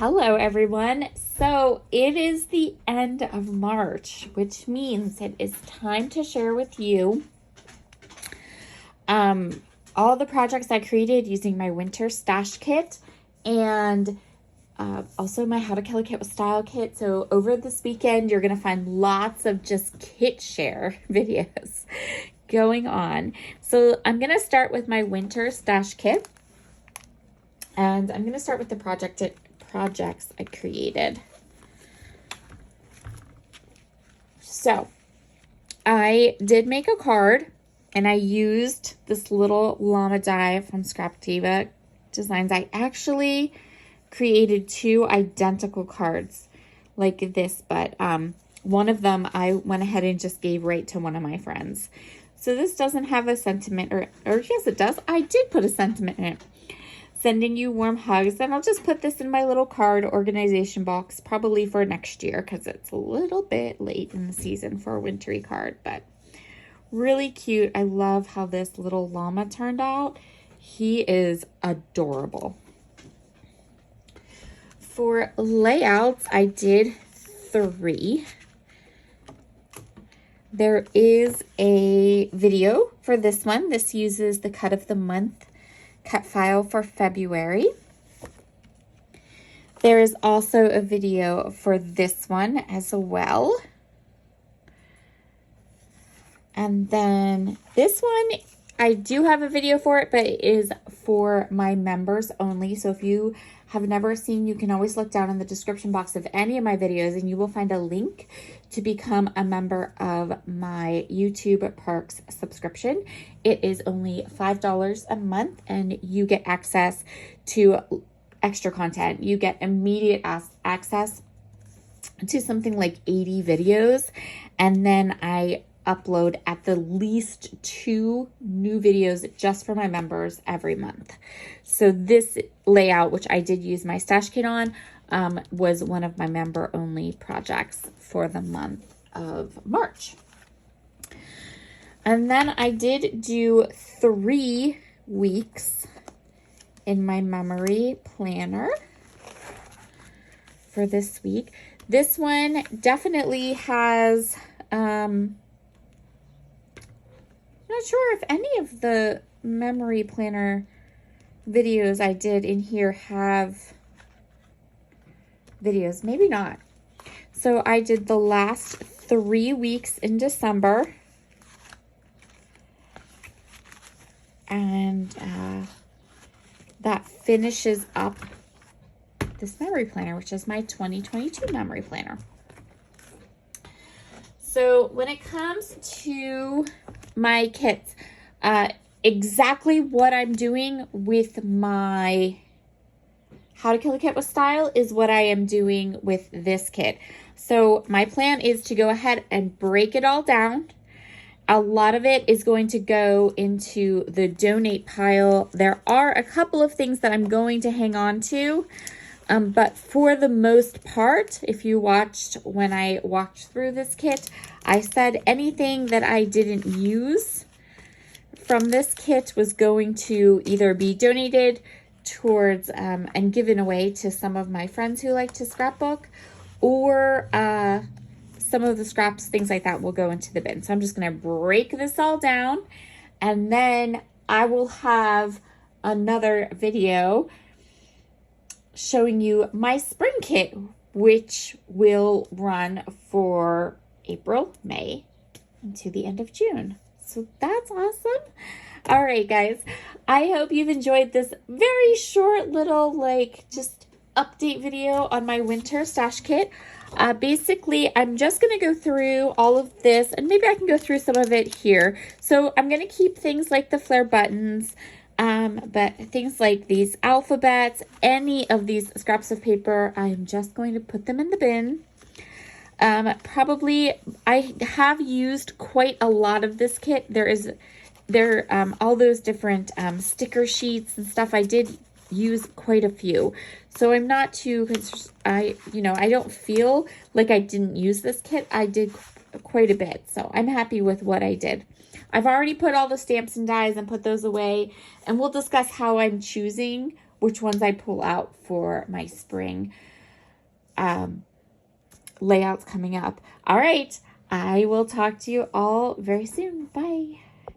Hello, everyone. So it is the end of March, which means it is time to share with you all the projects I created using my winter stash kit and also my How to Kill a Kit with Style kit. So over this weekend, you're going to find lots of just kit share videos going on. So I'm going to start with my winter stash kit. And I'm going to start with the projects I created. So I did make a card and I used this little llama die from Scrap Diva Designs. I actually created two identical cards like this, but one of them I went ahead and just gave right to one of my friends. So this doesn't have a sentiment, or yes it does. I did put a sentiment in it. Sending you warm hugs, and I'll just put this in my little card organization box probably for next year because it's a little bit late in the season for a wintry card, but really cute. I love how this little llama turned out. He is adorable. For layouts, I did 3. There is a video for this one. This uses the cut of the month cut file for February. There is also a video for this one as well. And then this one, I do have a video for it, but it is for my members only. So if you have never seen, you can always look down in the description box of any of my videos and you will find a link to become a member of my YouTube Perks subscription. It is only $5 a month and you get access to extra content. You get immediate access to something like 80 videos, and then I upload at the least 2 new videos just for my members every month. So this layout, which I did use my stash kit on, was one of my member only projects for the month of March. And then I did do 3 weeks in my memory planner for this week. This one definitely has, I'm not sure if any of the memory planner videos I did in here have videos, maybe not. So I did the last 3 weeks in December, and that finishes up this memory planner, which is my 2022 memory planner. So when it comes to my kits, exactly what I'm doing with my How to Kill a Kit with Style is what I am doing with this kit. So my plan is to go ahead and break it all down. A lot of it is going to go into the donate pile. There are a couple of things that I'm going to hang on to. But for the most part, if you watched when I walked through this kit, I said anything that I didn't use from this kit was going to either be donated towards and given away to some of my friends who like to scrapbook, or some of the scraps, things like that, will go into the bin. So I'm just going to break this all down, and then I will have another video showing you my spring kit, which will run for April, May, into the end of June. So that's awesome. All right, guys, I hope you've enjoyed this very short little just update video on my winter stash kit. Basically, I'm just going to go through all of this, and maybe I can go through some of it here. So I'm going to keep things like the flare buttons, but things like these alphabets, any of these scraps of paper, I'm just going to put them in the bin. Probably, I have used quite a lot of this kit. All those different sticker sheets and stuff. I did use quite a few, so I'm not too, I don't feel like I didn't use this kit. I did quite a bit, so I'm happy with what I did. I've already put all the stamps and dies and put those away, and we'll discuss how I'm choosing which ones I pull out for my spring layouts coming up. All right. I will talk to you all very soon. Bye.